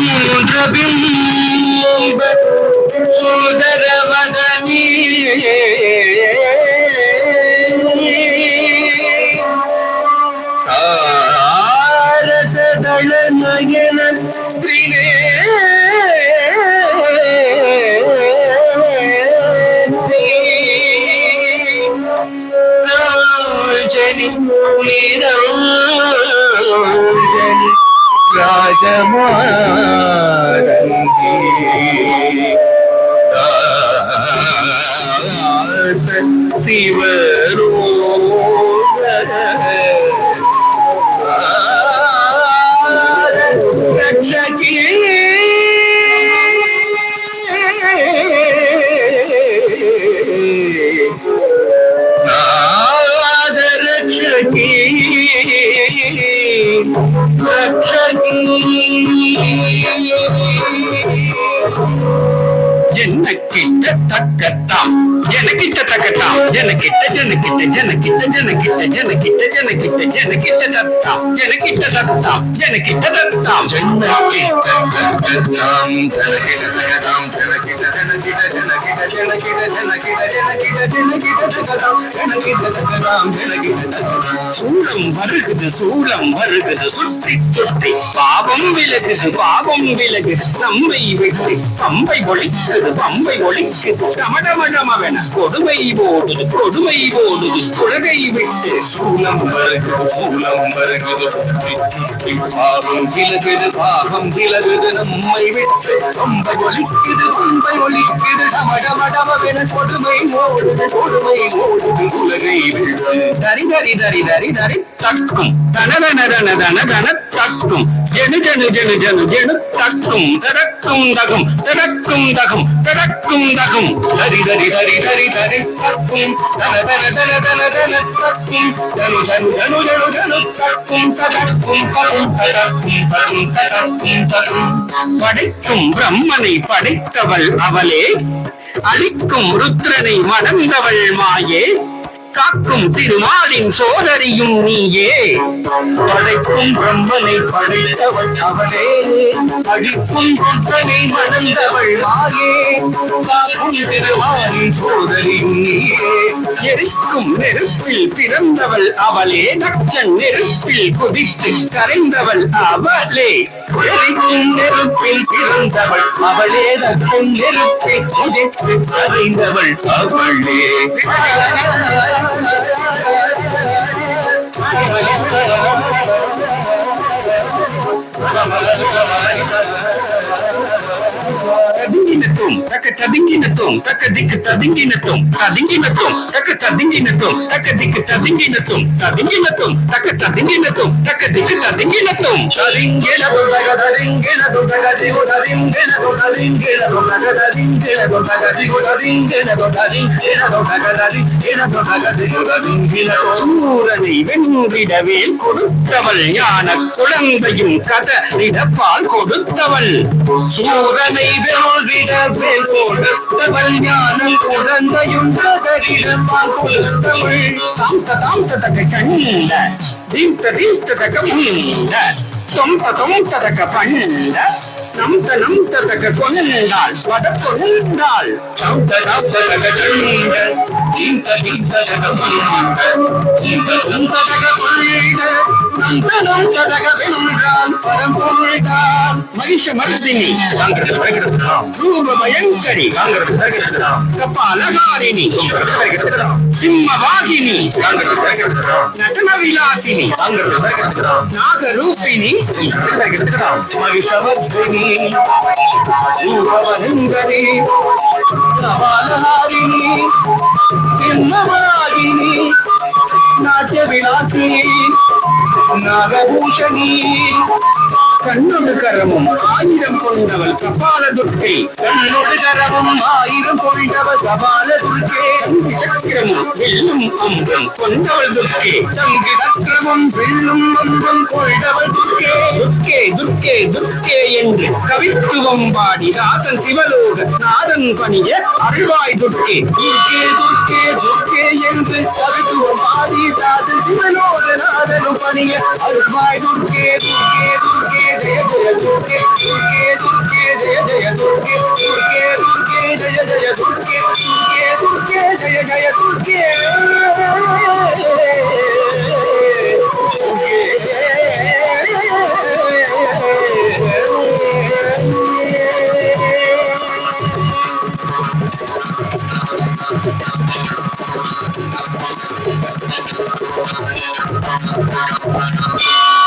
மூன்றபிம்ப சுந்தரவதனி சாரசதள நயன ராஜமாரங்கி சிவரோ ரட்சகி ஜனக்கிட்ட தக்கத்தாம் ஜனக்கிட்ட தக்கத்தாம் ஜனக்கிட்ட ஜனக்கிட்ட ஜனக்கிட்ட ஜனக்கிட்ட ஜனக்கிட்ட ஜனக்கிட்ட ஜனக்கிட்ட தத்தாம் ஜனக்கிட்ட தத்தாம் ஜனக்கிட்ட தத்தாம் ஜனக்கிட்ட தக்கத்தாம் ஜனக்கிட்ட தக்கத்தாம் ஜனக்கிட்ட ஜனக்கிட்ட ஜனக்கிட்ட ஜனக்கிட்ட ஜனக்கிட்ட ஜனக்கிட்ட ஜனக்கிட்ட தக்கத்தாம் ஜனக்கிட்ட தக்கத்தாம் ஜனக்கிட்ட தக்கத்தாம் சூளம் வருகுது சுற்றி சுற்றி பாவம் விலகுது நம்பை விட்டு பம்பை ஒழிக்குது ரமடமடமவென கொடுமை போடுது குலகை விட்டு சூலம் வருகுது சுற்றி சுற்றி பாவம் விலகுது நம்மை விட்டு பம்பை ஒழிக்குது ரமடமடமவென கொடுமை போடுது குலகை விட்டு தரி தரி தரி தரி தரி தக்கும் தனதன தக்கும் ஜனு ஜனு ஜனு ஜனு ஜனு தக்கும் தரக்கும் தகும் தரக்கும் தகும் தரக்கும் தகும் தரி தரி தரி தரி தரி தக்கும் தனதன தக்கும் ஜனு ஜனு ஜனு ஜனு ஜனு தக்கும் தரக்கும் தகும் தரக்கும் தகும் தரக்கும் தகும் படைக்கும் பிரம்மனை படைத்தவள் அவளே அழிக்கும் ருத்ரனை மணந்தவள் மாயே காக்கும் திருமாலின் சோதரியும் நீயே படைக்கும் பிரம்மனை படைத்தவள் அவளே அழிக்கும் ருத்ரனை மணந்தவள் மாயே காக்கும் திருமாலின் சோதரியும் நீயே எரிக்கும் நெருப்பில் பிறந்தவள் அவளே நச்சன் நெருப்பில் குதித்து கரைந்தவள் அவளே எரிக்கும் நெருப்பில் பிறந்தவள் அவளே நச்சன் நெருப்பில் குதித்து கரைந்தவள் அவளே ததிங்கினத்தும் தக்க ததிங்கினத்தும் தக்க திக்கு ததிங்கினத்தும் ததிங்கினத்தும் தக்க ததிங்கினத்தும் தக்க திக்கு ததிங்கினத்தும் ததிங்கினத்தும் தக்க ததிங்கினத்தும் தக்க திக்கு ததிங்கினத்தும் ததிங்கினதும் தக ததிங்கினதும் தக திகு ததிங்கினதும் ததிங்கினதும் தக ததிங்கினதும் தக திகு ததிங்கினதும் ததிங்கினதும் தக ததிங்கினதும் தக திகு ததிங்கினதும் சூரனை வென்றிடவே கொடுத்தவள் ஞான குழந்தையும் கதறிடப்பால் கொடுத்தவள் சூரனை வென்றிடவே கொடுத்தவள் ஞான குழந்தையும் கதறிடப்பால் கொடுத்தவள் தாம் ததக கண்ட தீம் ததக முண்ட தொம் ததக பண்ட நம் ததக கொண்டாள் வட கொண்டாள் தம் ததக கண்ட தீம் ததக முண்ட தீம் ததக கொண்ட நம் ததக வென்றான் பரம்பொருள்தான் மகிஷ மர்தினி ரூப பயங்கரி கபாலகாரிணி சிம்மவாகினி நடன விலாசினி நாகரூபிணி மகிஷவர்தினி ரூபவஹங்கரி கபாலகாரிணி சிம்மவாகினி நாட்ய விலாசினி நாகபூஷணி கண்ணொடு கரமும் ஆயிரம் கொண்டவள் கபால துர்க்கை கண்ணொடு கரமும் ஆயிரம் கொண்டவள் கபால துர்க்கே சக்கரமும் வெல்லும் அம்பும் கொண்டவள் துர்க்கே தங்கி சக்கரமும் வெல்லும் அம்பும் கொண்டவள் துர்க்கே துர்க்கே துர்க்கே துர்க்கே என்று கவித்துவம் பாடி ராசன் சிவலோக நாதன் பணிய அருள்வாய் துர்க்கே துர்க்கே துர்க்கே துர்க்கே என்று கவித்துவம் பாடி ராசன் சிவலோக நாதனும் காணிய அருள்வாய் துர்க்கே துர்க்கே துர்க்கே ஜெய ஜெய துர்க்கே துர்க்கே துர்க்கே ஜெய ஜெய துர்க்கே துர்க்கே துர்க்கே ஜெய ஜெய துர்க்கே துர்க்கே துர்க்கே ஜெய ஜெய துர்க்கே Thank you.